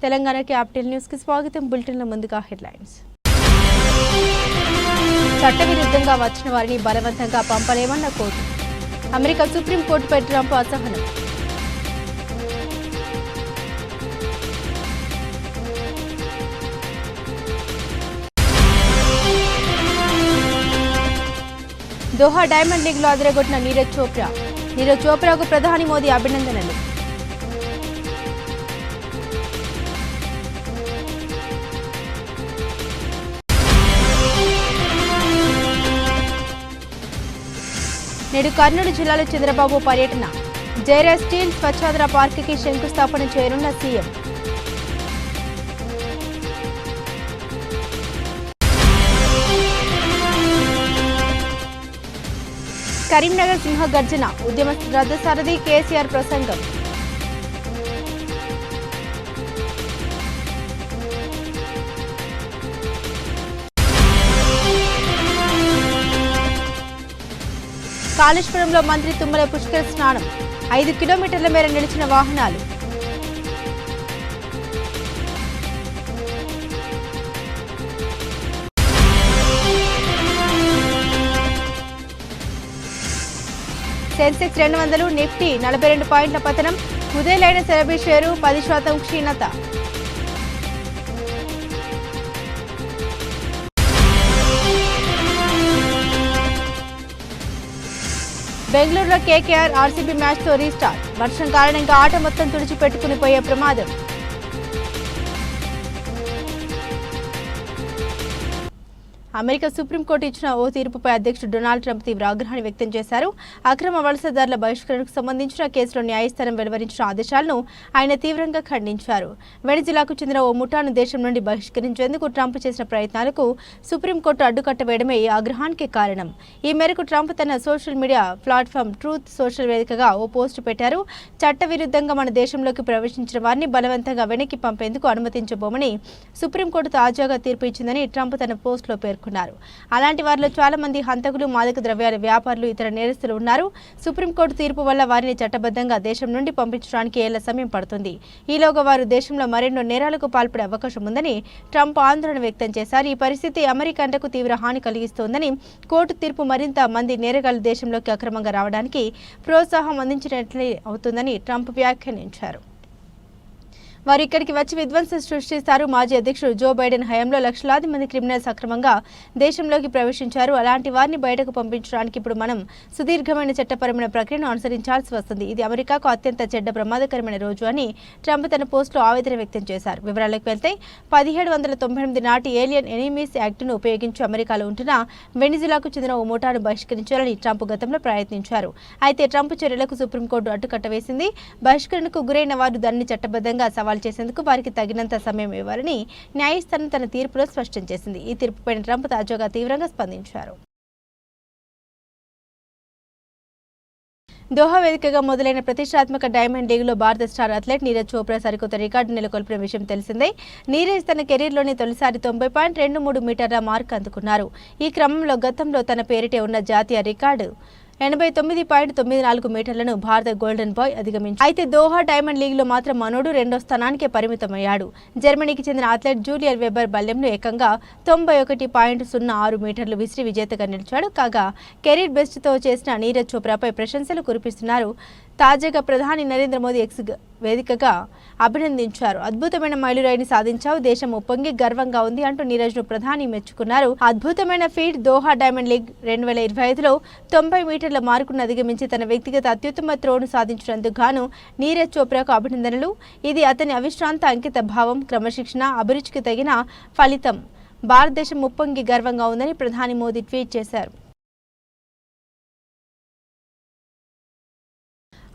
Telangana capital news కి స్వాగతం. బులెటిన్ల ముందుగా హెడ్లైన్స్. చట్టవిరుద్ధంగా వచ్చిన వారిని బలవంతంగా పంపలేమన్న కోర్టు. అమెరికా సుప్రీం కోర్టుపై ట్రంప్ అసహనం. దోహా డైమండ్ లీగ్ లో అదరగొట్టిన నీరజ్ చోప్రా. నీరజ్ చోప్రాకు ప్రధాని మోదీ అభినందనలు. నేడు కర్నూలు జిల్లాలో చంద్రబాబు పర్యటన. జైరా స్టీల్ స్వచ్ఛాంధ్ర పార్కుకి శంకుస్థాపన చేయనున్న సీఎం. కరీంనగర్ సింహ గర్జన. ఉద్యమ రథసారథి కేసీఆర్ ప్రసంగం. కాళేశ్వరంలో మంత్రి తుమ్మల పుష్కర స్నానం. 5 కిలోమీటర్ల మేర నిలిచిన వాహనాలు. సెన్సెక్స్ 200, నిఫ్టీ 42 పాయింట్ల పతనం. కుదేలైన సెరబీ షేరు 10% క్షీణత. బెంగళూరులో కేకేఆర్ ఆర్సీబీ మ్యాచ్తో రీస్టార్ట్. వర్షం కారణంగా ఆట మొత్తం తుడిచిపెట్టుకుని పోయే ప్రమాదం. అమెరికా సుప్రీంకోర్టు ఇచ్చిన ఓ తీర్పుపై అధ్యక్షుడు డొనాల్డ్ ట్రంప్ తీవ్ర ఆగ్రహాన్ని వ్యక్తం చేశారు. అక్రమ వలసదారుల బహిష్కరణకు సంబంధించిన కేసులో న్యాయస్థానం వెలువరించిన ఆదేశాలను ఆయన తీవ్రంగా ఖండించారు. వెనిజులాకు చెందిన ఓ ముఠాను దేశం నుండి బహిష్కరించేందుకు ట్రంప్ చేసిన ప్రయత్నాలకు సుప్రీంకోర్టు అడ్డుకట్ట వేయడమే ఈ ఆగ్రహానికి కారణం. ఈ మేరకు ట్రంప్ తన social media platform truth social వేదికగా ఓ పోస్టు పెట్టారు. చట్టవిరుద్ధంగా మన దేశంలోకి ప్రవేశించిన వారిని బలవంతంగా వెనక్కి పంపేందుకు అనుమతించబోమని సుప్రీంకోర్టు తాజాగా తీర్పు ఇచ్చిందని ట్రంప్ తన పోస్టులో పేర్కొన్నారు. అలాంటి వారిలో చాలా మంది హంతకులు, మాదక ద్రవ్యాల వ్యాపారులు, ఇతర నేరస్తులు ఉన్నారు. సుప్రీంకోర్టు తీర్పు వల్ల వారిని చట్టబద్ధంగా దేశం నుండి పంపించడానికి ఏళ్ల సమయం పడుతుంది. ఈలోగా వారు దేశంలో మరెన్నో నేరాలకు పాల్పడే అవకాశం ఉందని ట్రంప్ ఆందోళన వ్యక్తం చేశారు. ఈ పరిస్థితి అమెరికన్లకు తీవ్ర హాని కలిగిస్తోందని, కోర్టు తీర్పు మరింత మంది నేరగాళ్లు దేశంలోకి అక్రమంగా రావడానికి ప్రోత్సాహం అందించినట్లే అవుతుందని ట్రంప్ వ్యాఖ్యానించారు. వారు ఇక్కడికి వచ్చి విధ్వంసం సృష్టిస్తారు. మాజీ అధ్యక్షుడు జో బైడెన్ హయాంలో లక్షలాది మంది క్రిమినల్స్ అక్రమంగా దేశంలోకి ప్రవేశించారు. అలాంటి వారిని బయటకు పంపించడానికి ఇప్పుడు మనం సుదీర్ఘమైన చట్టపరమైన ప్రక్రియను అనుసరించాల్సి వస్తుంది. ఇది అమెరికాకు అత్యంత చెడ్డ ప్రమాదకరమైన రోజు అని ట్రంప్ తన పోస్టులో ఆవేదన వ్యక్తం చేశారు. వివరాలకు వెళ్తే 1798 నాటి ఏలియన్ ఎనిమీస్ యాక్ట్ను ఉపయోగించి అమెరికాలో ఉంటున్న వెనిజులాకు చెందిన ఓ ముఠాను బహిష్కరించాలని ట్రంప్ గతంలో ప్రయత్నించారు. అయితే ట్రంప్ చర్యలకు సుప్రీంకోర్టు అడ్డుకట్ట వేసింది. బహిష్కరణకు గురైన వారు దాన్ని చట్టబద్ధంగా సవాల్ చేసేందుకు వారికి తగినంత సమయం ఇవ్వాలని న్యాయస్థానం తన తీర్పులో స్పష్టం చేసింది. ఈ తీర్పుపై ట్రంప్ తాజాగా తీవ్రంగా స్పందించారు. దోహా వేదికగా మొదలైన ప్రతిష్టాత్మక డైమండ్ లీగ్ లో భారత స్టార్ అథ్లెట్ నీరజ్ చోప్రా సరికొత్త రికార్డు నెలకొల్పిన విషయం తెలిసిందే. నీరజ్ తన కెరీర్లోని తొలిసారి 90.23 మీటర్ల మార్క్ అందుకున్నారు. ఈ క్రమంలో గతంలో తన పేరిటే ఉన్న జాతీయ రికార్డు 89.94 మీటర్లను భారత గోల్డెన్ బాయ్ అధిగమించారు. అయితే దోహా డైమండ్ లీగ్ లో మాత్రం మనోడు 2వ స్థానానికే పరిమితమయ్యాడు. జర్మనీకి చెందిన అథ్లెట్ జూలియర్ వెబర్ బల్లెంను ఏకంగా 91.06 మీటర్లు విసిరి విజేతగా నిలిచాడు. కాగా కెరీర్ బెస్ట్ తో చేసిన నీరజ్ చోప్రాపై ప్రశంసలు కురిపిస్తున్నారు. తాజాగా ప్రధాని నరేంద్ర మోదీ ఎక్స్ వేదికగా అభినందించారు. అద్భుతమైన మైలురాయిని సాధించావు, దేశం ఉప్పొంగి గర్వంగా ఉంది అంటూ నీరజ్ను ప్రధాని మెచ్చుకున్నారు. అద్భుతమైన ఫీట్. దోహా డైమండ్ లీగ్ 2025లో 90 మీటర్ల మార్కును అధిగమించి తన వ్యక్తిగత అత్యుత్తమ త్రోను సాధించినందుకు గాను నీరజ్ చోప్రాకు అభినందనలు. ఇది అతని అవిశ్రాంత అంకిత భావం, క్రమశిక్షణ, అభిరుచికి తగిన ఫలితం. భారతదేశం ఉప్పొంగి గర్వంగా ఉందని ప్రధాని మోదీ ట్వీట్ చేశారు.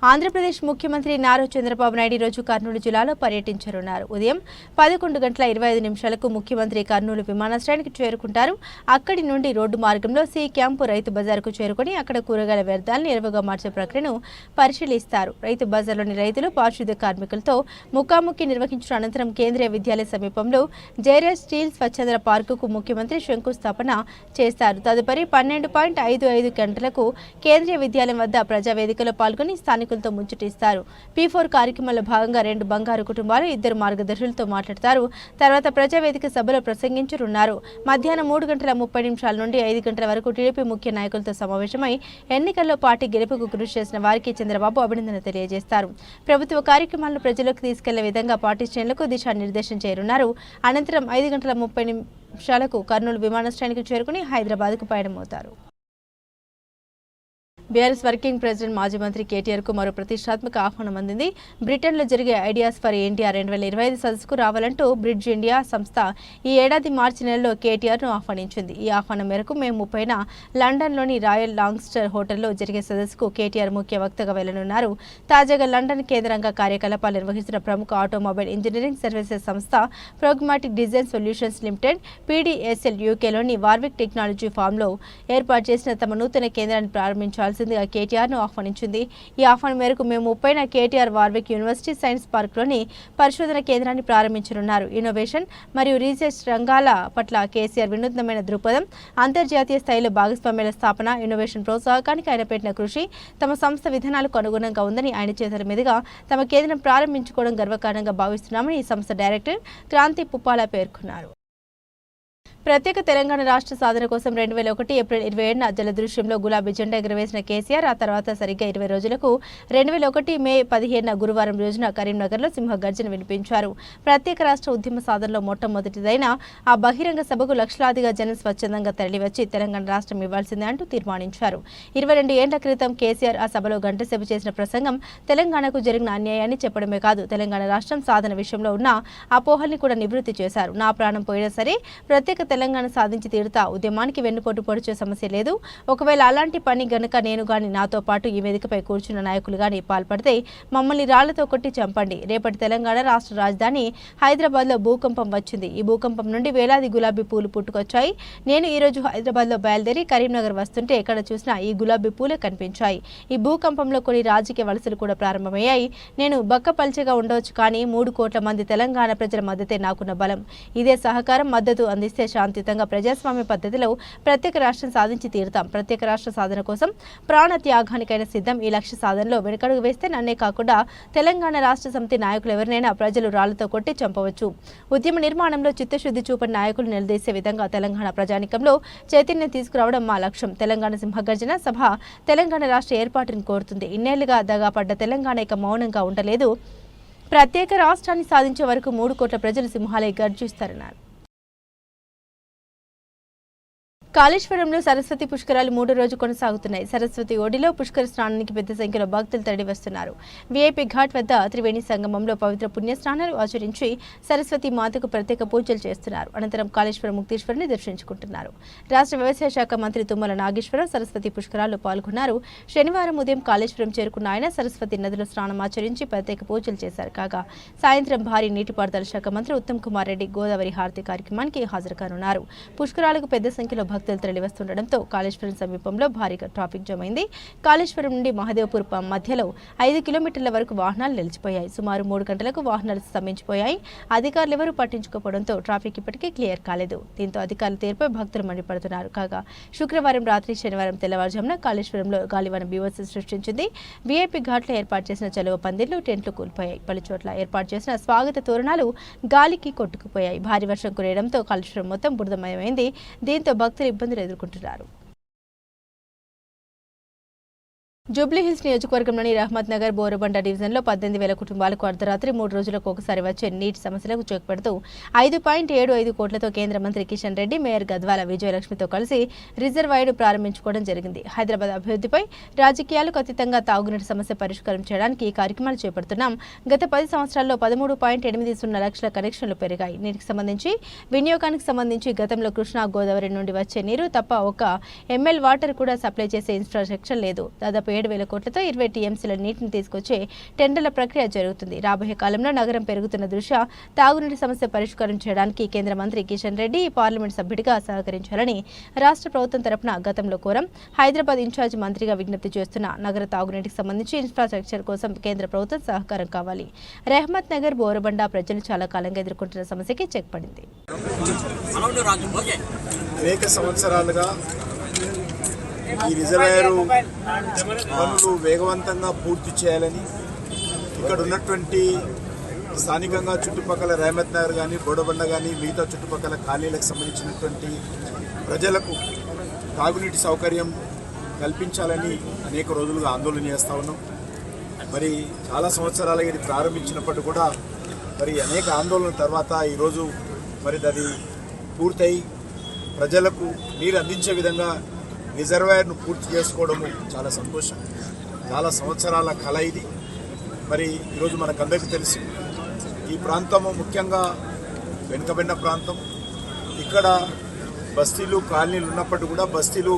ఆంధ్రప్రదేశ్ ముఖ్యమంత్రి నారా చంద్రబాబు నాయుడు రోజు కర్నూలు జిల్లాలో పర్యటించనున్నారు. ఉదయం 11:25 ముఖ్యమంత్రి కర్నూలు విమానాశ్రయానికి చేరుకుంటారు. అక్కడి నుండి రోడ్డు మార్గంలో సి క్యాంపు రైతు బజార్కు చేరుకుని అక్కడ కూరగాయల వ్యర్థాలను ఎరువుగా మార్చే ప్రక్రియను పరిశీలిస్తారు. రైతు బజార్లోని రైతులు, పారిశుద్ధ్య కార్మికులతో ముఖాముఖి నిర్వహించిన అనంతరం కేంద్రీయ విద్యాలయ సమీపంలో జైరా స్టీల్ స్వచ్ఛంద్ర పార్కుకు ముఖ్యమంత్రి శంకుస్థాపన చేస్తారు. తదుపరి 12.55 గంటలకు కేంద్రీయ విద్యాలయం వద్ద ప్రజావేదికలో పాల్గొని స్థానికులు నాయకులతో ముచ్చటిస్తారు. P4 కార్యక్రమంలో భాగంగా 2 బంగారు కుటుంబాలు 2 మార్గదర్శులతో మాట్లాడతారు. తర్వాత ప్రజావేదిక సభలో ప్రసంగించనున్నారు. మధ్యాహ్నం 3:30 నుండి 5 గంటల వరకు టీడీపీ ముఖ్య నాయకులతో సమావేశమై ఎన్నికల్లో పార్టీ గెలుపుకు కృషి చేసిన వారికి చంద్రబాబు అభినందన తెలియజేస్తారు. ప్రభుత్వ కార్యక్రమాలను ప్రజలకు తీసుకెళ్లే విధంగా పార్టీ శ్రేణులకు దిశానిర్దేశం చేయనున్నారు. అనంతరం 5:30 కర్నూలు విమానాశ్రయానికి చేరుకుని హైదరాబాద్కు పయనమవుతారు. బీఆర్ఎస్ వర్కింగ్ ప్రెసిడెంట్ మాజీ మంత్రి కేటీఆర్కు మరో ప్రతిష్టాత్మక ఆహ్వానం అందింది. బ్రిటన్లో జరిగే ఐడియాస్ ఫర్ ఎన్టీఆర్ 2025 సదస్సుకు రావాలంటూ బ్రిడ్జ్ ఇండియా సంస్థ ఈ ఏడాది మార్చి నెలలో కేటీఆర్ను ఆహ్వానించింది. ఈ ఆహ్వానం మేరకు మే 30న లండన్లోని రాయల్ లాంగ్స్టర్ హోటల్లో జరిగే సదస్సుకు కేటీఆర్ ముఖ్య వక్తగా వెళ్లనున్నారు. తాజాగా లండన్ కేంద్రంగా కార్యకలాపాలు నిర్వహిస్తున్న ప్రముఖ ఆటోమొబైల్ ఇంజనీరింగ్ సర్వీసెస్ సంస్థ Pragmatic Design Solutions Limited PDSL యూకేలోని వార్విక్ టెక్నాలజీ ఫామ్లో ఏర్పాటు చేసిన తమ నూతన కేంద్రాన్ని ప్రారంభించాల్సిందిగా కేటీఆర్ను ఆహ్వానించింది. ఈ ఆహ్వానం మేరకు మే 30న కేటీఆర్ వార్విక్ యూనివర్సిటీ సైన్స్ పార్క్లోని పరిశోధన కేంద్రాన్ని ప్రారంభించనున్నారు. ఇన్నోవేషన్ మరియు రీసెర్చ్ రంగాల పట్ల కేసీఆర్ వినూత్నమైన దృక్పథం, అంతర్జాతీయ స్థాయిలో భాగస్వామ్యాల స్థాపన, ఇన్నోవేషన్ ప్రోత్సాహకానికి ఆయన పెట్టిన కృషి తమ సంస్థ విధానాలకు అనుగుణంగా ఉందని ఆయన చేతుల మీదుగా తమ కేంద్రం ప్రారంభించుకోవడం గర్వకారణంగా భావిస్తున్నామని ఈ సంస్థ డైరెక్టర్ క్రాంతి పుప్పాల పేర్కొన్నారు. ప్రత్యేక తెలంగాణ రాష్ట్ర సాధన కోసం 2001 ఏప్రిల్ 27న జలదృశ్యంలో గులాబీ జెండా ఎగురవేసిన కేసీఆర్ ఆ తర్వాత సరిగ్గా 20 రోజులకు 2001 మే 15న గురువారం రోజున కరీంనగర్లో సింహగర్జన వినిపించారు. ప్రత్యేక రాష్ట్ర ఉద్యమ సాధనలో మొట్టమొదటిదైన ఆ బహిరంగ సభకు లక్షలాదిగా జనం స్వచ్ఛందంగా తరలివచ్చి తెలంగాణ రాష్ట్రం ఇవ్వాల్సిందే అంటూ తీర్మానించారు. 22 ఏళ్ల క్రితం కేసీఆర్ ఆ సభలో గంటసేపు చేసిన ప్రసంగం తెలంగాణకు జరిగిన అన్యాయాన్ని చెప్పడమే కాదు, తెలంగాణ రాష్ట్రం సాధన విషయంలో ఉన్న అపోహల్ని కూడా నివృత్తి చేశారు. నా ప్రాణం పోయినా సరే ప్రత్యేక తెలంగాణ సాధించి తీరుతా, ఉద్యమానికి వెన్నుపోటు పొడిచే సమస్య లేదు. ఒకవేళ అలాంటి పని గనుక నేను గాని నాతో పాటు ఈ వేదికపై కూర్చున్న నాయకులు గాని పాల్పడితే మమ్మల్ని రాళ్లతో కొట్టి చంపండి. రేపటి తెలంగాణ రాష్ట్ర రాజధాని హైదరాబాద్లో భూకంపం వచ్చింది. ఈ భూకంపం నుండి వేలాది గులాబీ పూలు పుట్టుకొచ్చాయి. నేను ఈ రోజు హైదరాబాద్లో బయలుదేరి కరీంనగర్ వస్తుంటే ఎక్కడ చూసినా ఈ గులాబీ పూలే కనిపించాయి. ఈ భూకంపంలో కొన్ని రాజకీయ వలసలు కూడా ప్రారంభమయ్యాయి. నేను బక్కపల్చగా ఉండవచ్చు, కానీ 3 కోట్ల మంది తెలంగాణ ప్రజల మద్దతే నాకున్న బలం. ఇదే సహకారం మద్దతు అందిస్తే శాంతియుతంగా ప్రజాస్వామ్య పద్ధతిలో ప్రత్యేక రాష్ట్రం సాధించి తీరుతాం. ప్రత్యేక రాష్ట్ర సాధన కోసం ప్రాణ త్యాగానికైనా సిద్ధం. ఈ లక్ష్య సాధనలో వెనుకడుగు వేస్తే నన్నే కాకుండా తెలంగాణ రాష్ట్ర సమితి నాయకులు ఎవరినైనా ప్రజలు రాళ్లతో కొట్టి చంపవచ్చు. ఉద్యమ నిర్మాణంలో చిత్తశుద్ధి చూపని నాయకులు నిలదీసే విధంగా తెలంగాణ ప్రజానికంలో చైతన్యం తీసుకురావడం మా లక్ష్యం. తెలంగాణ సింహగర్జన సభ తెలంగాణ రాష్ట్ర ఏర్పాటును కోరుతుంది. ఇన్నేళ్లుగా దగాపడ్డ తెలంగాణ ఇక మౌనంగా ఉండలేదు. ప్రత్యేక రాష్ట్రాన్ని సాధించే వరకు 3 కోట్ల ప్రజలు సింహాలై గర్జిస్తారన్నారు. కాళేశ్వరంలో సరస్వతి పుష్కరాలు 3వ రోజు కొనసాగుతున్నాయి. సరస్వతి ఒడిలో పుష్కర స్నానానికి పెద్ద సంఖ్యలో భక్తులు తరలి వస్తున్నారు. వీఐపీ ఘాట్ వద్ద త్రివేణి సంగమంలో పవిత్ర పుణ్య స్నానాలు ఆచరించి సరస్వతి మాతకు ప్రత్యేక పూజలు చేస్తున్నారు. అనంతరం కాళేశ్వరం ముక్తేశ్వరుని దర్శించుకుంటున్నారు. రాష్ట్ర వ్యవసాయ శాఖ మంత్రి తుమ్మల నాగేశ్వరరావు సరస్వతి పుష్కరాల్లో పాల్గొన్నారు. శనివారం ఉదయం కాళేశ్వరం చేరుకున్న ఆయన సరస్వతి నదిలో స్నానం ఆచరించి ప్రత్యేక పూజలు చేశారు. కాగా సాయంత్రం భారీ నీటిపారుదల శాఖ మంత్రి ఉత్తమ్ కుమార్ రెడ్డి గోదావరి హారతి కార్యక్రమానికి హాజరు కానున్నారు. పుష్కరాలకు పెద్ద సంఖ్యలో భక్తులు తరలివస్తుండటంతో కాళేశ్వరం సమీపంలో భారీగా ట్రాఫిక్ జామ్ అయింది. కాళేశ్వరం నుండి మహదేవ్పూర్ మధ్యలో 5 కిలోమీటర్ల వరకు వాహనాలు నిలిచిపోయాయి. సుమారు 3 గంటలకు వాహనాలు స్తంభించిపోయాయి. అధికారులు ఎవరూ పట్టించుకోవడంతో ట్రాఫిక్ ఇప్పటికీ క్లియర్ కాలేదు. దీంతో అధికారుల తీరుపై భక్తులు మండిపడుతున్నారు. కాగా శుక్రవారం రాత్రి శనివారం తెల్లవారుజామున కాళేశ్వరంలో గాలివాన బీభత్సం సృష్టించింది. వీఐపీ ఘాట్లో ఏర్పాటు చేసిన చలువ పందిళ్లు, టెంట్లు కూలిపోయాయి. పలుచోట్ల ఏర్పాటు చేసిన స్వాగత తోరణాలు గాలికి కొట్టుకుపోయాయి. భారీ వర్షం కురియడంతో కాళేశ్వరం మొత్తం బురదమయమైంది. దీంతో భక్తులు ఇబ్బందులు ఎదుర్కొంటున్నారు. జూబ్లీహిల్స్ నియోజకవర్గంలోని రహమత్ నగర్ బోరబండ డివిజన్లో 18,000 కుటుంబాలకు అర్ధరాత్రి 3 రోజులకు ఒకసారి వచ్చే నీటి సమస్యలకు చెక్ పెడుతూ 5.75 కోట్లతో కేంద్ర మంత్రి కిషన్ రెడ్డి, మేయర్ గద్వాల విజయలక్ష్మితో కలిసి రిజర్వాయర్ ప్రారంభించుకోవడం జరిగింది. హైదరాబాద్ అభివృద్ధిపై రాజకీయాలకు అతీతంగా తాగునీటి సమస్య పరిష్కారం చేయడానికి ఈ కార్యక్రమాలు చేపడుతున్నాం. గత 10 సంవత్సరాల్లో 13.80 లక్షల కనెక్షన్లు పెరిగాయి. నీటికి సంబంధించి వినియోగానికి సంబంధించి గతంలో కృష్ణా గోదావరి నుండి వచ్చే నీరు తప్ప ఒక ఎంఎల్ వాటర్ కూడా సప్లై చేసే ఇన్ఫ్రాస్ట్రక్చర్ లేదు. దాదాపు 7,000 కోట్లతో 20 టీఎంసీల నీటిని తీసుకొచ్చే టెండర్ల ప్రక్రియ జరుగుతుంది. రాబోయే కాలంలో నగరం పెరుగుతున్న దృష్ట్యా తాగునీటి సమస్య పరిష్కారం చేయడానికి కేంద్ర మంత్రి కిషన్ రెడ్డి పార్లమెంట్ సభ్యుడిగా సహకరించాలని రాష్ట్ర ప్రభుత్వం తరపున గతంలో కోరం. హైదరాబాద్ ఇన్ఛార్జ్ మంత్రిగా విజ్ఞప్తి చేస్తున్న నగర తాగునీటికి సంబంధించి ఇన్ఫ్రాస్ట్రక్చర్ కోసం కేంద్ర ప్రభుత్వం సహకారం కావాలి. రెహమత్ నగర్ బోరబండ ప్రజలు చాలా కాలంగా ఎదుర్కొంటున్న సమస్యకి చెక్ పడింది. అనేక సంవత్సరాలుగా ఈ రిజర్వాయర్ పనులు వేగవంతంగా పూర్తి చేయాలని ఇక్కడ ఉన్నటువంటి స్థానికంగా చుట్టుపక్కల రహమత్ నగర్ కానీ బోడబండ కానీ మిగతా చుట్టుపక్కల కాలనీలకు సంబంధించినటువంటి ప్రజలకు తాగునీటి సౌకర్యం కల్పించాలని అనేక రోజులుగా ఆందోళన చేస్తూ ఉన్నాం. మరి చాలా సంవత్సరాలుగా ఇది ప్రారంభించినప్పటికీ కూడా మరి అనేక ఆందోళన తర్వాత ఈరోజు మరి అది పూర్తయి ప్రజలకు నీరు అందించే విధంగా రిజర్వాయర్ను పూర్తి చేసుకోవడము చాలా సంతోషం. చాలా సంవత్సరాల కళ ఇది. మరి ఈరోజు మనకందరికీ తెలుసు ఈ ప్రాంతము ముఖ్యంగా వెనుకబడిన ప్రాంతం. ఇక్కడ బస్తీలు కాలనీలు ఉన్నప్పటికీ కూడా బస్తీలు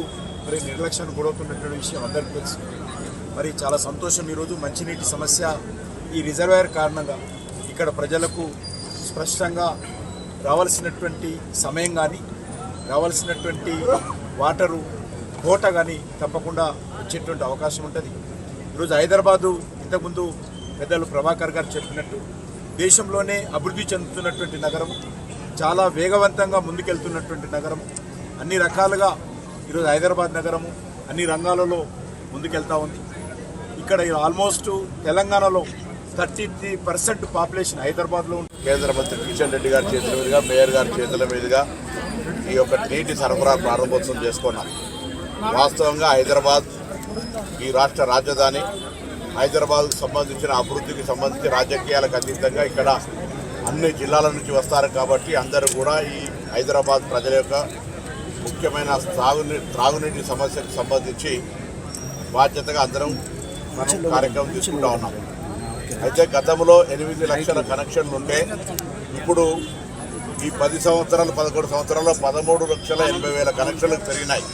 మరి నిర్లక్ష్యానికి గురవుతున్నటువంటి విషయం అందరికీ తెలుసు. మరి చాలా సంతోషం ఈరోజు మంచినీటి సమస్య ఈ రిజర్వాయర్ కారణంగా ఇక్కడ ప్రజలకు స్పష్టంగా రావాల్సినటువంటి సమయం కానీ రావాల్సినటువంటి వాటరు కోట కానీ తప్పకుండా వచ్చేటువంటి అవకాశం ఉంటుంది. ఈరోజు హైదరాబాదు ఇంతకుముందు పెద్దలు ప్రభాకర్ గారు చెప్పినట్టు దేశంలోనే అభివృద్ధి చెందుతున్నటువంటి నగరం, చాలా వేగవంతంగా ముందుకెళ్తున్నటువంటి నగరం. అన్ని రకాలుగా ఈరోజు హైదరాబాద్ నగరము అన్ని రంగాలలో ముందుకెళ్తూ ఉంది. ఇక్కడ ఆల్మోస్ట్ తెలంగాణలో 33% పాపులేషన్ హైదరాబాద్లో ఉంది. కేంద్ర మంత్రి కిషన్ రెడ్డి గారి చేతుల మీదుగా మేయర్ గారి చేతుల మీదుగా ఈ యొక్క నీటి సరఫరా ప్రారంభోత్సవం చేసుకున్నాం. వాస్తవంగా హైదరాబాద్ ఈ రాష్ట్ర రాజధాని. హైదరాబాద్కు సంబంధించిన అభివృద్ధికి సంబంధించి రాజకీయాలకు అతీతంగా ఇక్కడ అన్ని జిల్లాల నుంచి వస్తారు కాబట్టి అందరూ కూడా ఈ హైదరాబాద్ ప్రజల యొక్క ముఖ్యమైన త్రాగునీటి సమస్యకు సంబంధించి బాధ్యతగా అందరం మనం కార్యక్రమం తీసుకుంటూ ఉన్నాం. అయితే గతంలో 8 లక్షల కనెక్షన్లు ఉంటే ఇప్పుడు ఈ 10 సంవత్సరాలు 11 సంవత్సరాల్లో 13,80,000 కనెక్షన్లకు పెరిగినాయి.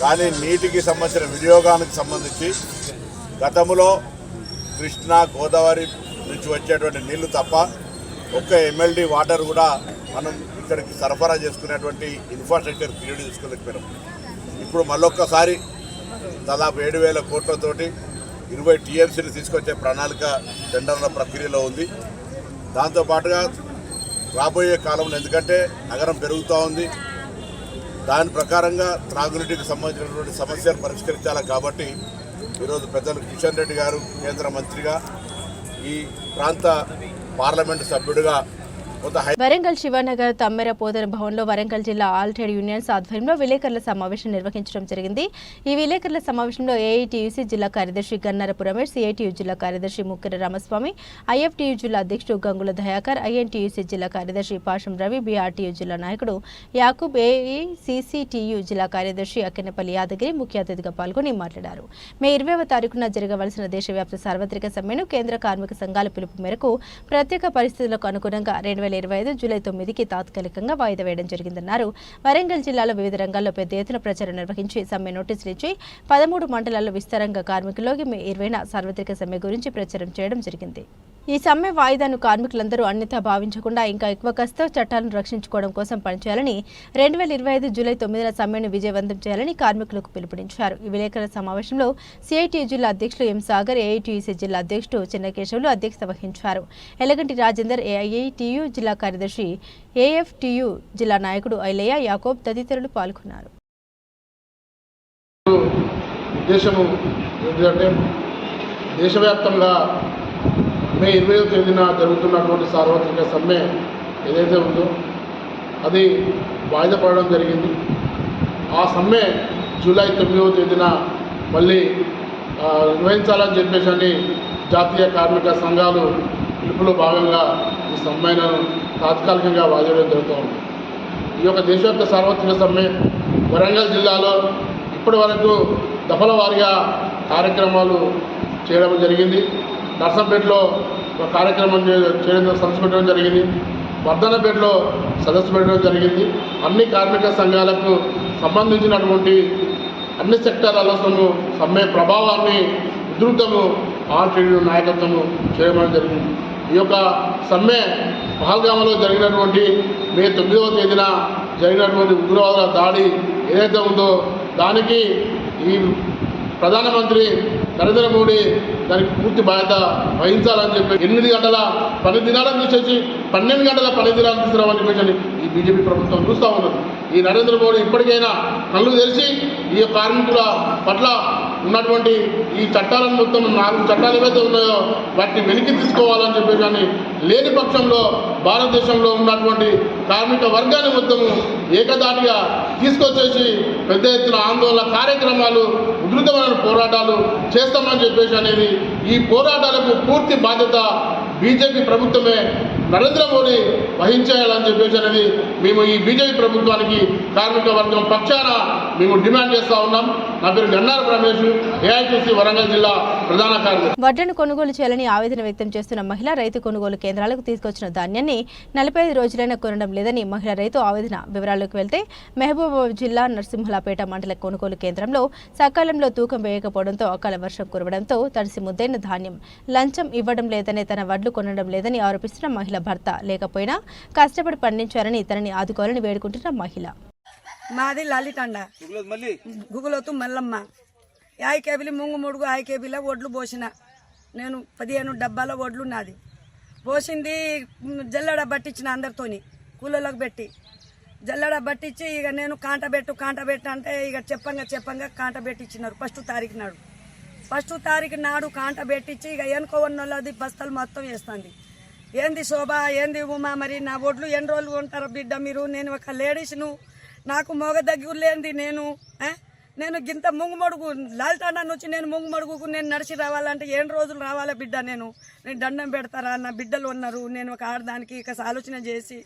కానీ నీటికి సంబంధించిన వినియోగానికి సంబంధించి గతంలో కృష్ణా గోదావరి నుంచి వచ్చేటువంటి నీళ్లు తప్ప ఒక్క MLD వాటర్ కూడా మనం ఇక్కడికి సరఫరా చేసుకునేటువంటి ఇన్ఫ్రాస్ట్రక్చర్ క్రియేట్ చేసుకోలేకపోయినాం. ఇప్పుడు మళ్ళొక్కసారి దాదాపు 7,000 కోట్లతోటి 20 TMCలు తీసుకొచ్చే ప్రణాళిక టెండర్ల ప్రక్రియలో ఉంది. దాంతోపాటుగా రాబోయే కాలంలో ఎందుకంటే నగరం పెరుగుతూ ఉంది, దాని ప్రకారంగా త్రాగునీటికి సంబంధించినటువంటి సమస్యలు పరిష్కరించాలి. కాబట్టి ఈరోజు పెద్దలు కిషన్ రెడ్డి గారు కేంద్ర మంత్రిగా ఈ ప్రాంత పార్లమెంటు సభ్యుడిగా వరంగల్ శివనగర్ తమ్మెర పోతన భవన్లో వరంగల్ జిల్లా ఆల్ ట్రేడ్ యూనియన్స్ ఆధ్వర్యంలో విలేకరుల సమావేశం నిర్వహించడం జరిగింది. ఈ విలేకరుల సమావేశంలో ఏఐటీయూసీ జిల్లా కార్యదర్శి గన్నారపు రమేష్, సిఐటియు జిల్లా కార్యదర్శి ముక్కెర రామస్వామి, ఐఎఫ్టియు జిల్లా అధ్యక్షుడు గంగుల దయాకర్, ఐఎన్టీయూసీ జిల్లా కార్యదర్శి పాషం రవి, బీఆర్టీయు జిల్లా నాయకుడు యాకూబ్, ఏఐసీసీటీయు జిల్లా కార్యదర్శి అక్కెనపల్లి యాదగిరి ముఖ్య అతిథిగా పాల్గొని మాట్లాడారు. మే 20వ తారీఖున జరగవలసిన దేశవ్యాప్త సార్వత్రిక సమ్మెను కేంద్ర కార్మిక సంఘాల పిలుపు మేరకు ప్రత్యేక పరిస్థితులకు అనుగుణంగా 2025 జూలై 9కి తాత్కాలికంగా వాయిదా వేయడం జరిగిందన్నారు. వరంగల్ జిల్లాలో వివిధ రంగాల్లో పెద్ద ఎత్తున ప్రచారం నిర్వహించి సమ్మె నోటీసులు ఇచ్చి 13 మండలాల్లో విస్తారంగా కార్మికుల్లోకి మే 20న సార్వత్రిక సమ్మె గురించి ప్రచారం చేయడం జరిగింది. ఈ సమ్మె వాయిదాను కార్మికులందరూ అన్యథా భావించకుండా ఇంకా ఎక్కువ కష్టతో చట్టాలను రక్షించుకోవడం కోసం పనిచేయాలని 2025 జూలై 9న సమ్మెను విజయవంతం చేయాలని కార్మికులకు పిలుపునిచ్చారు. ఈ విలేకరుల సమావేశంలో సిఐటియు జిల్లా అధ్యక్షులు ఎం సాగర్, ఏఐటీయూసీ జిల్లా అధ్యక్షుడు చిన్నకేశవులు అధ్యక్షత వహించారు. ఎలగంటి రాజేందర్, ఏఐటియు జిల్లా కార్యదర్శి, ఏఎఫ్టియు జిల్లా నాయకుడు ఐలయ్య, యాకోబ్ తదితరులు పాల్గొన్నారు. ఉద్దేశము ఏంటంటే దేశవ్యాప్తంగా మే 20వ తేదీన జరుగుతున్నటువంటి సార్వత్రిక సమ్మె ఏదైతే ఉందో అది వాయిదా పడడం జరిగింది. ఆ సమ్మె జూలై 9వ తేదీన మళ్ళీ నిర్వహించాలని చెప్పేసి జాతీయ కార్మిక సంఘాలు పిలుపులో భాగంగా ఈ సమ్మెను తాత్కాలికంగా వాయిదా జరుగుతూ ఉంది. ఈ యొక్క దేశవ్యాప్త సార్వత్రిక సమ్మె వరంగల్ జిల్లాలో ఇప్పటి వరకు దఫల వారీగా కార్యక్రమాలు చేయడం జరిగింది. నర్సంపేటలో ఒక కార్యక్రమం సదస్సు పెట్టడం జరిగింది. వర్ధనపేటలో సదస్సు పెట్టడం జరిగింది. అన్ని కార్మిక సంఘాలకు సంబంధించినటువంటి అన్ని సెక్టార్లలో సమ్మె ప్రభావాన్ని ఉధృతము ఆల్ ట్రేడ్ నాయకత్వము చేయడం జరిగింది. ఈ యొక్క సమ్మె పహల్గామలో జరిగినటువంటి మే 9వ తేదీన జరిగినటువంటి ఉగ్రవాదుల దాడి ఏదైతే ఉందో దానికి ఈ ప్రధానమంత్రి నరేంద్ర మోడీ దానికి పూర్తి బాధ్యత వహించాలని చెప్పి 8 గంటల పని దినాలను తీసేసి 12 గంటల పని దినాలను తీసుకురావాలని చెప్పేసి ఈ బీజేపీ ప్రభుత్వం చూస్తూ ఉన్నది. ఈ నరేంద్ర మోడీ ఇప్పటికైనా కళ్ళు తెరిచి ఈ కార్మికుల పట్ల ఉన్నటువంటి ఈ చట్టాలను మొత్తం 4 చట్టాలు ఏవైతే ఉన్నాయో వాటిని వెనక్కి తీసుకోవాలని చెప్పి కానీ లేని పక్షంలో భారతదేశంలో ఉన్నటువంటి కార్మిక వర్గాన్ని మొత్తము ఏకదాటిగా తీసుకొచ్చేసి పెద్ద ఎత్తున ఆందోళన కార్యక్రమాలు ఉధృతమైన పోరాటాలు చేస్తామని చెప్పేసి అనేది ఈ పోరాటాలకు పూర్తి బాధ్యత బీజేపీ ప్రభుత్వమే నరేంద్ర మోడీ వహించేయాలని చెప్పేసి అనేది మేము ఈ బీజేపీ ప్రభుత్వానికి కార్మిక వర్గం పక్షాన మేము డిమాండ్ చేస్తూ ఉన్నాం. నా పేరు గన్నార రమేష్, ఏఐటీసీ వరంగల్ జిల్లా ప్రధాన కార్యదర్శి. వడ్లను కొనుగోలు చేయాలని ఆవేదన వ్యక్తం చేస్తున్న మహిళ రైతు కొనుగోలు కేంద్రాలకు తీసుకొచ్చిన ధాన్యాన్ని 45 రోజులైనా కొనడం లేదని మహిళా రైతు ఆవేదన. వివరాల్లోకి వెళ్తే మహబూబాబాద్ జిల్లా నరసింహులపేట మండల కొనుగోలు కేంద్రంలో సకాలంలో తూకం వేయకపోవడంతో అకాల వర్షం కురవడంతో తడిసి ముద్దైన ధాన్యం లంచం ఇవ్వడం లేదని తన వడ్లు కొనడం లేదని ఆరోపిస్తున్న మహిళ భర్త లేకపోయినా కష్టపడి పండించారని తనని ఆదుకోవాలని వేడుకుంటున్న మహిళ. మాది లలితండ గుగులోతు మల్లమ్మ 5 కేబీలు ముంగు ముడుగు 5 కేబీల ఒడ్లు పోసిన నేను 15 డబ్బాల ఒడ్లు నాది పోసింది. జల్లడ పట్టించిన అందరితోని కూలలకు పెట్టి జల్లడ పట్టించి ఇక నేను కాంట పెట్టు అంటే ఇక చెప్పంగా కాంట పెట్టించినారు. ఫస్ట్ తారీఖు నాడు కాంట పెట్టించి ఇక ఎనుకోవన్నోళ్ళది బస్తాలు మొత్తం వేస్తుంది. ఏంది శోభ, ఏంది ఉమా, మరి నా ఒడ్లు ఎన్ని రోజులు ఉంటారు బిడ్డ మీరు? నేను ఒక లేడీస్ను, నాకు మొగ దగ్గర లేనిది నేను గింత ముంగుమడుగు లాల్తాండా నుంచి నేను ముంగుమడుగుకు నేను నడిచి రావాలంటే 7 రోజులు రావాలా బిడ్డ? నేను దండం పెడతారా? నా బిడ్డలు ఉన్నారు, నేను ఒక ఆడదానికి ఇక ఆలోచన చేసి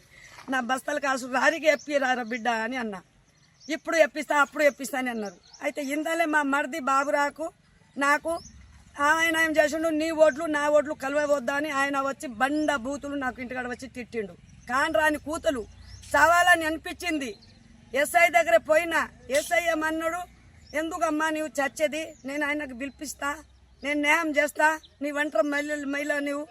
నా బస్తాలు కాసు రారికి ఎప్పిరారా బిడ్డ అని అన్నా. ఇప్పుడు ఎప్పిస్తా అప్పుడు ఎప్పిస్తా అని అన్నారు. అయితే ఇందలే మా మరిది బాబురాకు నాకు ఆయన ఏం చేసిండు, నీ ఓట్లు నా ఓట్లు కలవవద్దా అని ఆయన వచ్చి బండ బూతులు నాకు ఇంటికాడ వచ్చి తిట్టిండు. కానరాని కూతులు చావాలని అనిపించింది. ఎస్ఐ దగ్గర పోయినా ఎస్ఐ ఏమన్నాడు, ఎందుకమ్మా నీవు చచ్చేది, నేను ఆయనకు పిలిపిస్తా, నేను న్యాయం చేస్తా, నీ ఒంటరి మహిళ నువ్వు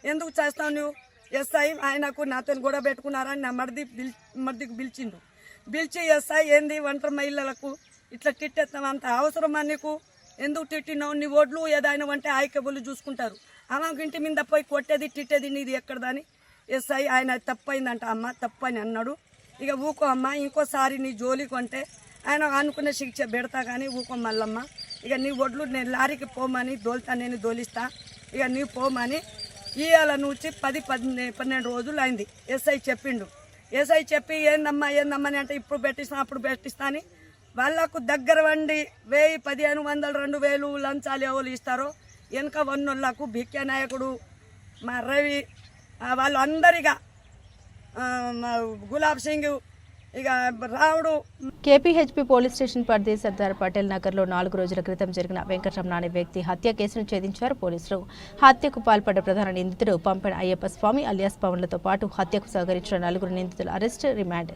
ఎందుకు చేస్తావు నువ్వు? ఎస్ఐ ఆయనకు నాతో గొడవ పెట్టుకున్నారని నా మరిదికి పిలిచిండు. పిలిచి ఎస్ఐ ఏంది ఒంటరి మహిళలకు ఇట్లా తిట్టేస్తాం, అంత అవసరమా నీకు? ఎందుకు తిట్టినావు? నీ ఓట్లు ఏదైనా అంటే ఆయికబులు చూసుకుంటారు. ఆమెకు ఇంటి మీద పోయి కొట్టేది తిట్టేది నీది ఎక్కడదని ఎస్ఐ ఆయన తప్పైందంట. అమ్మ తప్పని అన్నాడు. ఇక ఊకో అమ్మ, ఇంకోసారి నీ జోలికి అంటే ఆయన అనుకునే శిక్ష పెడతా కానీ ఊకో మల్లమ్మ, ఇక నీ ఒడ్లు నేను లారీకి పోమని దోలుతా, నేను దోలిస్తా, ఇక నీ పోమని ఇవాళ నుంచి 10-12 రోజులు అయింది. ఎస్ఐ చెప్పిండు. ఎస్ఐ చెప్పి ఏందమ్మా అని అంటే ఇప్పుడు పెట్టిస్తా అప్పుడు పెట్టిస్తా అని వాళ్ళకు దగ్గర వండి 1000, 1500, 2000 లంచాలు ఎవరు ఇస్తారో వెనక వన్నోళ్ళకు భిక్య నాయకుడు మా రవి వాళ్ళు అందరిగా గులాబ్ సింగ్ ఇక రావుడు. కేపీహెచ్పీ పోలీస్ స్టేషన్ పరిధి సర్దార్ పటేల్ నగర్లో 4 రోజుల క్రితం జరిగిన వెంకటరమణ అనే వ్యక్తి హత్య కేసును ఛేదించారు పోలీసులు. హత్యకు పాల్పడ్డ ప్రధాన నిందితుడు పంపెన అయ్యప్ప స్వామి అలియాస్ పవన్లతో పాటు హత్యకు సహకరించిన 4 నిందితుల అరెస్ట్, రిమాండ్.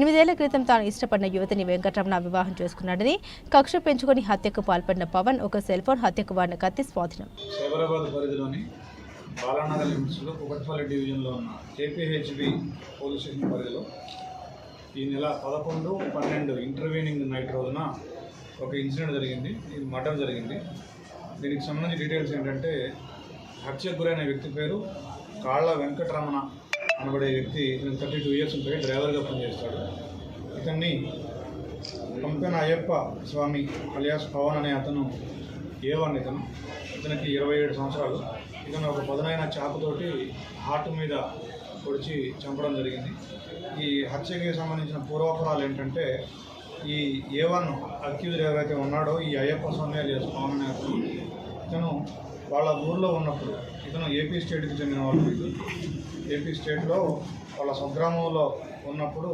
8 ఏళ్ల క్రితం తాను ఇష్టపడిన యువతిని వెంకటరమణ వివాహం చేసుకున్నాడని, కక్ష పెంచుకుని హత్యకు పాల్పడిన పవన్ ఒక సెల్ ఫోన్, హత్యకు వాడిన కత్తి స్వాధీనం. బాలానగర్ లిమిట్స్లో కుకట్పల్లి డివిజన్లో ఉన్న కేపీహెచ్బి పోలీస్ స్టేషన్ పరిధిలో ఈ నెల 11-12 ఇంటర్వ్యూనింగ్ నైట్ రోజున ఒక ఇన్సిడెంట్ జరిగింది. ఇది మర్డర్ జరిగింది. దీనికి సంబంధించి డీటెయిల్స్ ఏంటంటే, హత్యకు గురైన వ్యక్తి పేరు కాళ్ళ వెంకటరమణ అనబడే వ్యక్తి. 32 ఇయర్స్ ఉంటాయి, డ్రైవర్గా పనిచేస్తాడు. ఇతన్ని పంపెన అయ్యప్ప స్వామి అలియాస్ పవన్ అనే అతను ఏవన్ ఇతనికి 27 సంవత్సరాలు. ఇతను ఒక పదునైన చాకుతోటి హార్ట్ మీద పొడిచి చంపడం జరిగింది. ఈ హత్యకి సంబంధించిన పూర్వాపరాలు ఏంటంటే, ఈ ఏవన్ అక్యూజ్డ్ ఎవరైతే ఉన్నాడో ఈ అయ్యప్ప స్వామి అలియాస్ పవన్ అనే అతను, ఇతను వాళ్ళ ఊర్లో ఉన్నప్పుడు, ఇతను ఏపీ స్టేట్కి చెందిన వాళ్ళు. ఏపీ స్టేట్లో వాళ్ళ స్వగ్రామంలో ఉన్నప్పుడు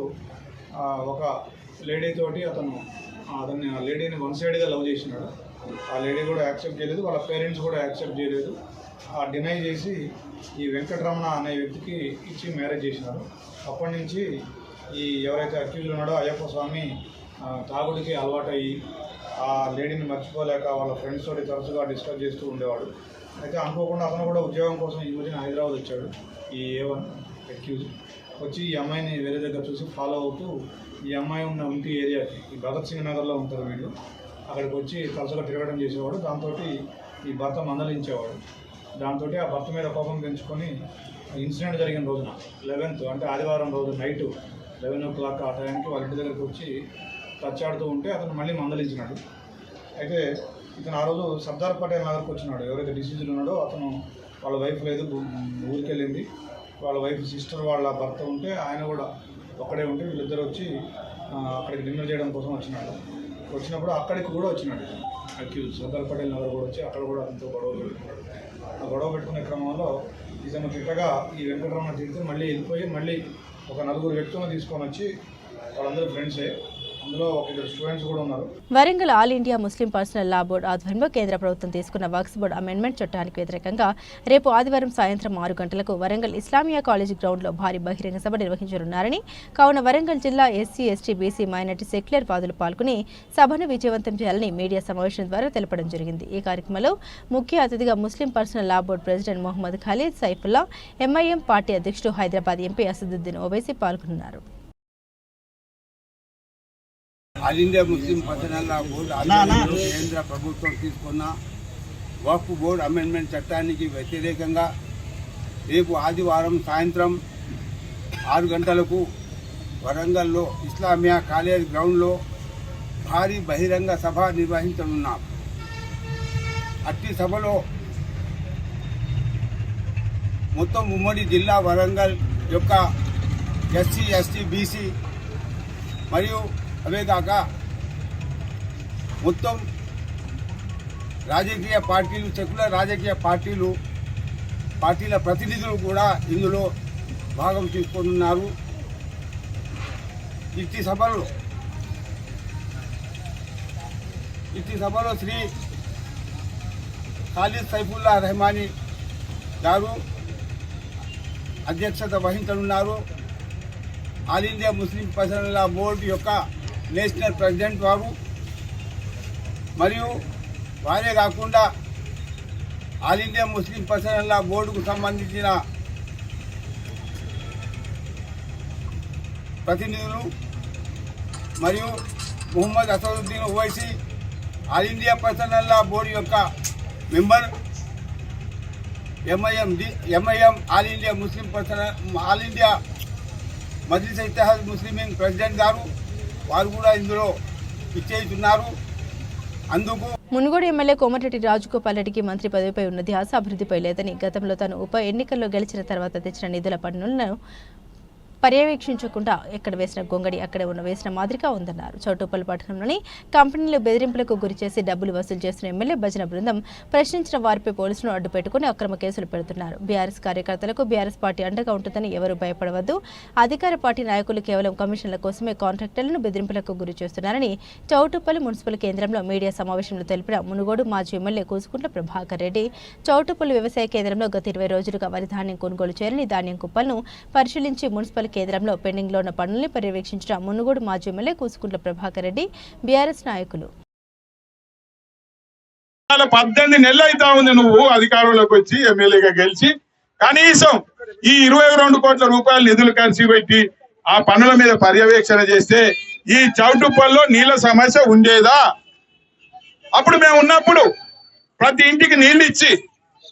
ఒక లేడీతోటి అతన్ని ఆ లేడీని వన్ సైడ్గా లవ్ చేసినాడు. ఆ లేడీ కూడా యాక్సెప్ట్ చేయలేదు, వాళ్ళ పేరెంట్స్ కూడా యాక్సెప్ట్ చేయలేదు. డినై చేసి ఈ వెంకటరమణ అనే వ్యక్తికి ఇచ్చి మ్యారేజ్ చేసినారు. అప్పటి నుంచి ఈ ఎవరైతే అక్యూజ్ ఉన్నాడో అయ్యప్ప స్వామి తాగుడికి అలవాటయ్యి ఆ లేడీని మర్చిపోలేక వాళ్ళ ఫ్రెండ్స్ తోటి తరచుగా డిస్కస్ చేస్తూ ఉండేవాడు. అయితే అనుకోకుండా అతను కూడా ఉద్యోగం కోసం ఈ మధ్యన హైదరాబాద్ వచ్చాడు. ఈ ఏవన్ అక్యూజ్ వచ్చి ఈ అమ్మాయిని వేరే దగ్గర చూసి ఫాలో అవుతూ ఈ అమ్మాయి ఉన్న ఇంటి ఏరియాకి, ఈ భగత్ సింగ్ నగర్లో ఉంటారు వీళ్ళు, అక్కడికి వచ్చి తరచుగా తిరగడం చేసేవాడు. దాంతో ఈ భర్త మందలించేవాడు. దాంతో ఆ భర్త మీద కోపం పెంచుకొని ఇన్సిడెంట్ జరిగిన రోజున 11th అంటే ఆదివారం రోజు నైటు 11 o'clock ఆ టైంకి వాళ్ళ ఇంటి దగ్గరికి వచ్చి తచ్చాడుతూ ఉంటే అతను మళ్ళీ మందలించినాడు. అయితే ఇతను ఆ రోజు సర్దార్ పటేల్ నగర్కి వచ్చినాడు. ఎవరైతే డిసీజ్డ్ ఉన్నాడో అతను వాళ్ళ వైఫ్ లేదు, ఊరికి వెళ్ళింది. వాళ్ళ వైఫ్ సిస్టర్ వాళ్ళ భర్త ఉంటే ఆయన కూడా ఒక్కడే ఉంటే వీళ్ళిద్దరు వచ్చి అక్కడికి డిన్నర్ చేయడం కోసం వచ్చినప్పుడు అక్కడికి కూడా వచ్చినాడు అక్యూజ్. సర్దార్ పటేల్ నగర్ కూడా వచ్చి అక్కడ కూడా అతనితో గొడవ పెట్టుకున్నాడు. ఆ గొడవ పెట్టుకునే క్రమంలో ఇతను తిట్టగా ఈ వెంకటరమణ తిరిగితే మళ్ళీ వెళ్ళిపోయి మళ్ళీ ఒక 4 వ్యక్తులను తీసుకొని వచ్చి వాళ్ళందరూ ఫ్రెండ్సే, అందులో ఒక 2 స్టూడెంట్స్ కూడా ఉన్నారు. Warangal All India Muslim Personal Law Board ఆధ్వర్యంలో కేంద్ర ప్రభుత్వం తీసుకున్న వక్ఫ్ బోర్డు అమెండ్మెంట్ చట్టానికి వ్యతిరేకంగా రేపు ఆదివారం సాయంత్రం 6 గంటలకు వరంగల్ ఇస్లామియా కాలేజ్ గ్రౌండ్లో భారీ బహిరంగ సభ నిర్వహించనున్నారని, కావున వరంగల్ జిల్లా SC, ST, BC, minority, secular వాదులు పాల్గొని సభను విజయవంతం చేయాలని మీడియా సమావేశం ద్వారా తెలపడం జరిగింది. ఈ కార్యక్రమంలో ముఖ్య అతిథిగా Muslim Personal Law Board president Mohammed Khalid Saifullah, MIM party అధ్యక్షుడు హైదరాబాద్ ఎంపీ అసదుద్దీన్ ఓవైసీ పాల్గొన్నారు. All India Muslim Personal Law Board ఆధ్వర్యంలో కేంద్ర ప్రభుత్వం తీసుకున్న వక్ఫ్ బోర్డు అమెండ్మెంట్ చట్టానికి వ్యతిరేకంగా రేపు ఆదివారం సాయంత్రం 6 గంటలకు వరంగల్లో ఇస్లామియా కాలేజ్ గ్రౌండ్లో భారీ బహిరంగ సభ నిర్వహించనున్నాం. అట్టి సభలో మొత్తం ఉమ్మడి జిల్లా వరంగల్ యొక్క ఎస్సీ, ఎస్టీ, బీసీ మరియు అవే కాక మొత్తం రాజకీయ పార్టీలు, సెక్యులర్ రాజకీయ పార్టీల ప్రతినిధులు కూడా ఇందులో భాగం తీసుకుంటున్నారు. ఇట్టి సభలో శ్రీ ఖలీద్ సైఫుల్లా రెహమానీ గారు అధ్యక్షత వహించనున్నారు. All India Muslim Personal Law Board యొక్క నేషనల్ ప్రెసిడెంట్ వారు మరియు వారే కాకుండా All India Muslim Personal Law బోర్డుకు సంబంధించిన ప్రతినిధులు మరియు Mohammed Asaduddin Owaisi All India Personal Law Board యొక్క member, MIM All India Muslim All India Majlis Ittehad Muslimeen president గారు వారు కూడా ఇందులో ఇచ్చేస్తున్నారు. అందుకు మునుగోడు ఎమ్మెల్యే కోమటిరెడ్డి రాజగోపాల్ రెడ్డికి మంత్రి పదవిపై ఉన్న ధ్యాస అభివృద్ధిపై లేదని, గతంలో తాను ఉప ఎన్నికల్లో గెలిచిన తర్వాత తెచ్చిన నిధుల పన్నులను పర్యవేక్షించకుండా ఎక్కడ వేసిన గొంగడి అక్కడే వేసిన మాదిరిగా ఉందన్నారు. చౌటుప్పల్ పట్టణంలోని కంపెనీలు బెదిరింపులకు గురిచేసి డబ్బులు వసూలు చేస్తున్న ఎమ్మెల్యే భజన బృందం ప్రశ్నించిన వారిపై పోలీసులను అడ్డుపెట్టుకుని అక్రమ కేసులు పెడుతున్నారు. బీఆర్ఎస్ కార్యకర్తలకు బీఆర్ఎస్ పార్టీ అండగా ఉంటుందని ఎవరూ భయపడవద్దు. అధికార పార్టీ నాయకులు కేవలం కమిషన్ల కోసమే కాంట్రాక్టర్లను బెదిరింపులకు గురి చేస్తున్నారని చౌటుప్పల్ మున్సిపల్ కేంద్రంలో మీడియా సమావేశంలో తెలిపిన మునుగోడు మాజీ ఎమ్మెల్యే కూసుకుంట్ల ప్రభాకర్ రెడ్డి, చౌటుప్పల్ వ్యవసాయ కేంద్రంలో గత 20 రోజులుగా వరి ధాన్యం కొనుగోలు చేయాలని ధాన్యం కుప్పలను పరిశీలించి మున్సిపల్ కేంద్రంలో పెండింగ్లో ఉన్న పనుల్ని పర్యవేక్షించిన మునుగోడు మాజీ ఎమ్మెల్యే కూసుకుంట్ల ప్రభాకర్ రెడ్డి, బీఆర్ఎస్ నాయకులు. 18 నెలలు అవుతా ఉంది నువ్వు అధికారంలోకి వచ్చి ఎమ్మెల్యేగా గెలిచి, కనీసం ఈ 22 కోట్ల రూపాయల నిధులు ఖర్చు పెట్టి ఆ పనుల మీద పర్యవేక్షణ చేస్తే ఈ చౌటుప్పల్లో నీళ్ల సమస్య ఉండేదా? అప్పుడు మేము ఉన్నప్పుడు ప్రతి ఇంటికి నీళ్లు ఇచ్చి,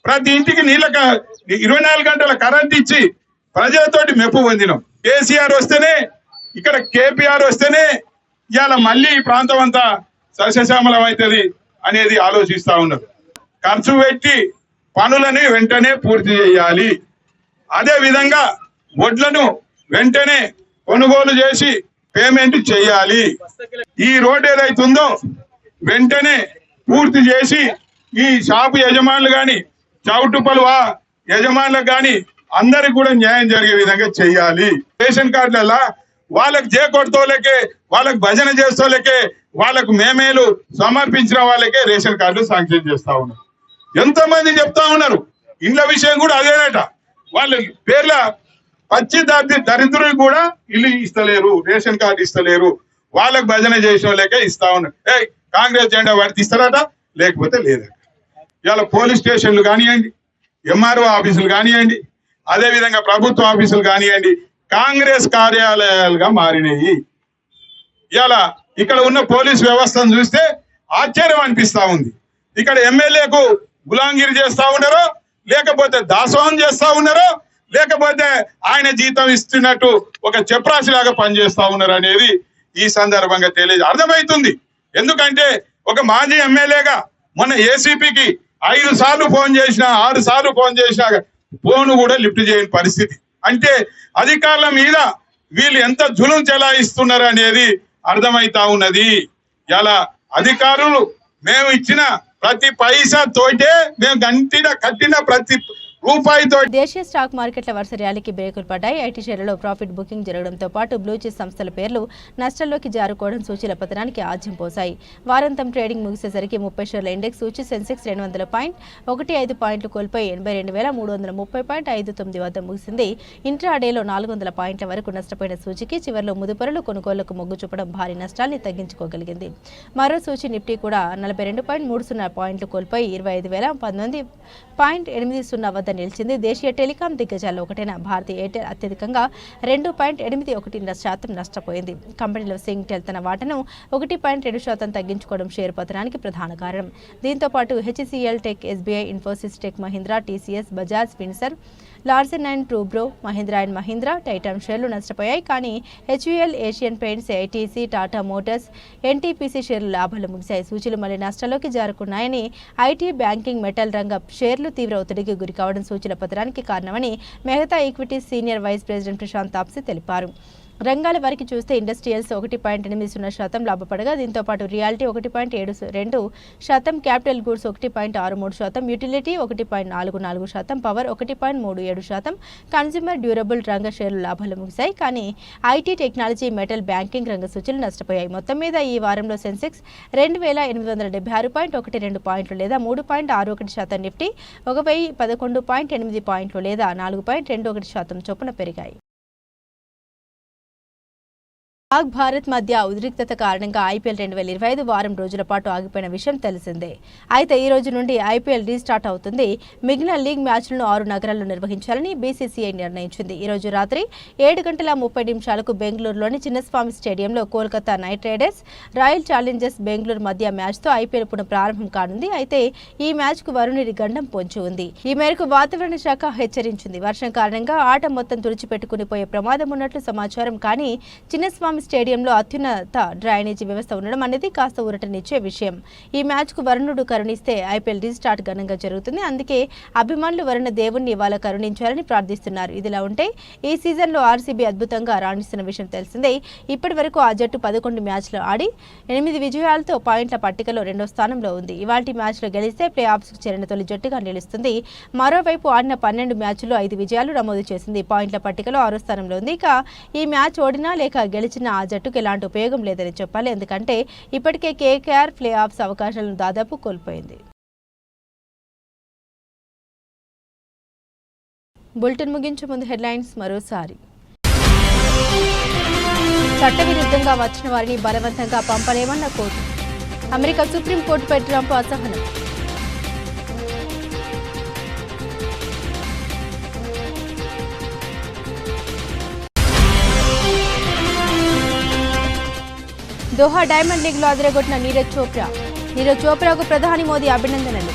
ప్రతి ఇంటికి 24 గంటల కరెంట్ ఇచ్చి ప్రజలతోటి మెప్పు పొందినాం. కేసీఆర్ వస్తేనే, ఇక్కడ కేపీఆర్ వస్తేనే ఇవాళ మళ్ళీ ఈ ప్రాంతం అంతా సస్యశ్యామలం అవుతుంది అనేది ఆలోచిస్తా ఉన్నారు. ఖర్చు పెట్టి పనులని వెంటనే పూర్తి చేయాలి. అదే విధంగా వడ్లను వెంటనే కొనుగోలు చేసి పేమెంట్ చేయాలి. ఈ రోడ్ ఏదైతుందో వెంటనే పూర్తి చేసి ఈ షాపు యజమానులు గాని, చౌటుప్పల్ యజమానులకు గాని అందరికి కూడా న్యాయం జరిగే విధంగా చేయాలి. రేషన్ కార్డులలో వాళ్ళకి చేకొడుతోలేకే, వాళ్ళకి భజన చేస్తోలేకే, వాళ్ళకు మేమేలు సమర్పించిన వాళ్ళకే రేషన్ కార్డులు శాంక్షన్ చేస్తా ఉన్నారు. ఎంతో మంది చెప్తా ఉన్నారు. ఇండ్ల విషయం కూడా అదేనట. వాళ్ళ పేర్ల పచ్చి దరిద్రులు కూడా ఇల్లు ఇస్తలేరు, రేషన్ కార్డు ఇస్తలేరు. వాళ్ళకు భజన చేసిన వాళ్ళకే ఇస్తా ఉన్నారు. కాంగ్రెస్ జెండా వాడికి ఇస్తారట, లేకపోతే లేదట. ఇవాళ పోలీస్ స్టేషన్లు కానివ్వండి, ఎంఆర్ఓ ఆఫీసులు కానివ్వండి, అదే విధంగా ప్రభుత్వ ఆఫీసులు కానివ్వండి, కాంగ్రెస్ కార్యాలయాలుగా మారినాయి. ఇవాళ ఇక్కడ ఉన్న పోలీస్ వ్యవస్థను చూస్తే ఆశ్చర్యం అనిపిస్తా ఉంది. ఇక్కడ ఎమ్మెల్యేకు గులాంగిరి చేస్తా ఉన్నారో, లేకపోతే దాసోహం చేస్తా ఉన్నారో, లేకపోతే ఆయన జీతం ఇస్తున్నట్టు ఒక చెప్రాసిలాగా పనిచేస్తా ఉన్నారు అనేది ఈ సందర్భంగా అర్థమవుతుంది. ఎందుకంటే ఒక మాజీ ఎమ్మెల్యేగా మొన్న ఏసీపీకి 5 సార్లు ఫోన్ చేసినా 6 సార్లు ఫోన్ చేసినా ఫోన్ కూడా లిఫ్ట్ చేయని పరిస్థితి. అంటే అధికారుల మీద వీళ్ళు ఎంత జులుం చెలాయిస్తున్నారు అనేది అర్థమైతా ఉన్నది. ఇలా అధికారులు మేము ఇచ్చిన ప్రతి పైసా తోటే, మేము కట్టిన ప్రతి రూపాయితో. దేశీయ స్టాక్ మార్కెట్ల వరుస ర్యాలీకి బ్రేకులు పడ్డాయి. ఐటీ షేర్లలో ప్రాఫిట్ బుకింగ్ జరగడంతో పాటు బ్లూచిప్ సంస్థల పేర్లు నష్టాల్లోకి జారుకోవడం సూచీల పతనానికి ఆజ్యం పోశాయి. వారాంతం ట్రేడింగ్ ముగిసేసరికి 30 షేర్ల ఇండెక్స్ సూచీ సెన్సెక్స్ 200.15 పాయింట్లు కోల్పోయి 82,330.59 వద్ద ముగిసింది. ఇంట్రాడేలో 400 పాయింట్ల వరకు నష్టపోయిన సూచీకి చివరిలో ముదుపరులు కొనుగోళ్లకు మొగ్గు చూపడం భారీ నష్టాల్ని తగ్గించుకోగలిగింది. మరో సూచీ నిఫ్టీ కూడా 42.30 పాయింట్లు కోల్పోయి 25,019.80 వద్ద నిలిచింది. దేశీయ టెలికాం దిగ్గజాల్లో ఒకటైన భారతీ ఎయిర్టెల్ అత్యధికంగా 2.81% నష్టపోయింది. కంపెనీలో సింగ్టెల్ తన వాటాను 1.2% తగ్గించుకోవడం షేర్ పతనానికి ప్రధాన కారణం. దీంతో పాటు హెచ్సిఎల్ టెక్, ఎస్బీఐ, ఇన్ఫోసిస్ టెక్ మహీంద్రా, టీసీఎస్, బజాజ్ ఫిన్సర్, లార్సెన్ అండ్ ట్రూబ్రో, మహీంద్రా అండ్ మహీంద్రా, టైటాన్ షేర్లు నష్టపోయాయి. కానీ హెచ్యుఎల్, ఏషియన్ పెయింట్స్, ఐటీసీ, టాటా మోటార్స్, ఎన్టీపీసీ షేర్లు లాభాలు ముగిశాయి. సూచీలు మళ్లీ నష్టాల్లోకి జారుకున్నాయని ఐటీ, బ్యాంకింగ్, మెటల్ రంగ షేర్లు తీవ్ర ఒత్తిడికి గురి కావడం సూచీల పతనానికి కారణమని Mehta equities senior vice president Prashant Tapse తెలిపారు. రంగాల వారికి చూస్తే ఇండస్ట్రియల్స్ 1.80% లాభపడగా, దీంతో పాటు reality 1.72%, capital goods 1.63%, utility 1.44%, power 1.37%, consumer durable రంగ షేర్లు లాభాలు ముగిశాయి. కానీ ఐటీ, టెక్నాలజీ, మెటల్, బ్యాంకింగ్ రంగ సూచీలు నష్టపోయాయి. మొత్తం మీద ఈ వారంలో సెన్సెక్స్ 2,876.12 పాయింట్లు లేదా 3.61%, నిఫ్టీ 1,011.8 పాయింట్లు లేదా 4.21% చొప్పున పెరిగాయి. పాక్ భారత్ మధ్య ఉద్రిక్తత కారణంగా ఐపీఎల్ 2025 వారం రోజుల పాటు ఆగిపోయిన విషయం తెలిసిందే. అయితే ఈ రోజు నుండి ఐపీఎల్ రీస్టార్ట్ అవుతుంది. మిగిలిన లీగ్ మ్యాచ్లను 6 నగరాల్లో నిర్వహించాలని బీసీసీఐ నిర్ణయించింది. ఈ రోజు రాత్రి 7:30 బెంగళూరులోని చిన్నస్వామి స్టేడియంలో Kolkata night riders, royal Challengers Bengaluru మధ్య మ్యాచ్తో ఐపీఎల్ పునః ప్రారంభం కానుంది. అయితే ఈ మ్యాచ్కు వరుణుడి గండం పొంచి ఉంది. ఈ మేరకు వాతావరణ శాఖ హెచ్చరించింది. వర్షం కారణంగా ఆట మొత్తం తుడిచిపెట్టుకునిపోయే ప్రమాదం ఉన్నట్లు సమాచారం. కానీ చిన్నస్వామి స్టేడియంలో అత్యున్నత డ్రైనేజీ వ్యవస్థ ఉండడం అనేది కాస్త ఊరటనిచ్చే విషయం. ఈ మ్యాచ్కు వరుణుడు కరుణిస్తే ఐపీఎల్ రీస్టార్ట్ ఘనంగా జరుగుతుంది. అందుకే అభిమానులు వరుణ దేవుణ్ణి ఇవాళ కరుణించాలని ప్రార్థిస్తున్నారు. ఇదిలా ఉంటే ఈ సీజన్లో ఆర్సీబీ అద్భుతంగా రాణిస్తున్న విషయం తెలిసిందే. ఇప్పటి వరకు ఆ జట్టు 11 మ్యాచ్లు ఆడి 8 విజయాలతో పాయింట్ల పట్టికలో 2వ స్థానంలో ఉంది. ఇవాల్టి మ్యాచ్లో గెలిస్తే ప్లే ఆఫ్స్కు చేరిన తొలి జట్టుగా నిలుస్తుంది. మరోవైపు ఆడిన 12 మ్యాచ్ల్లో 5 విజయాలు నమోదు చేసింది. పాయింట్ల పట్టికలో 6వ స్థానంలో ఉంది. ఇక ఈ మ్యాచ్ ఓడినా లేక గెలిచిన ఆ జట్టుకు ఎలాంటి ఉపయోగం లేదని చెప్పాలి. ఎందుకంటే ఇప్పటికే కేకేఆర్ ప్లే ఆఫ్స్ అవకాశాలను దాదాపు కోల్పోయింది. బులెటిన్ ముగించే ముందు హెడ్లైన్స్ మరోసారి. చట్టవిరుద్ధంగా వచ్చిన వారిని బలవంతంగా పంపలేమన్న కోర్టు. అమెరికా సుప్రీంకోర్టుపై ట్రంప్ అసహనం. దోహా డైమండ్ లీగ్ లో అదరగొట్టిన నీరజ్ చోప్రాకు ప్రధాని మోదీ అభినందనలు.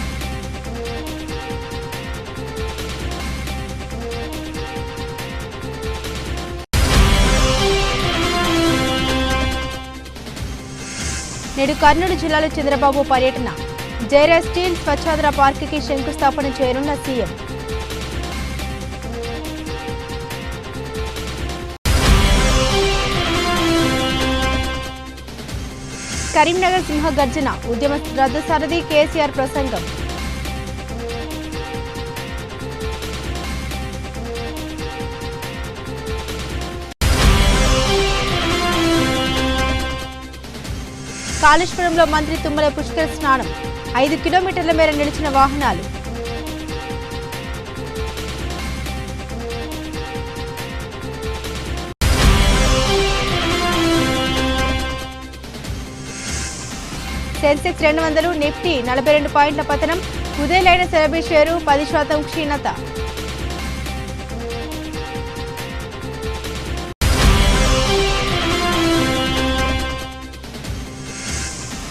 నేడు కర్నూలు జిల్లాలో చంద్రబాబు పర్యటన. జైరా స్టీల్ స్వచ్ఛాంధ్ర పార్క్కి శంకుస్థాపన చేయనున్న సీఎం. కరీంనగర్ సింహ గర్జన, ఉద్యమ రథసారథి కేసీఆర్ ప్రసంగం. కాళేశ్వరంలో మంత్రి తుమ్మల పుష్కర స్నానం, 5 కిలోమీటర్ల మేర నిలిచిన వాహనాలు. సెన్సెక్స్ 200, నిఫ్టీ 42 పాయింట్ల పతనం. ఉదయలైన సెరబీ షేరు 10% క్షీణత.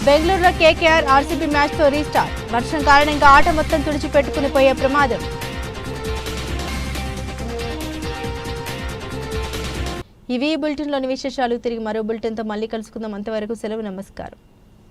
బెంగళూరులో కేకేఆర్ ఆర్సీబీ మ్యాచ్తో రీస్టార్ట్. వర్షం కారణంగా ఆట మొత్తం తుడిచిపెట్టుకుని పోయే ప్రమాదం. ఇవి బులెటిన్లోని విశేషాలు. తిరిగి మరో బులెటిన్తో మళ్ళీ కలుసుకుందాం. అంతవరకు సెలవు. నమస్కారం.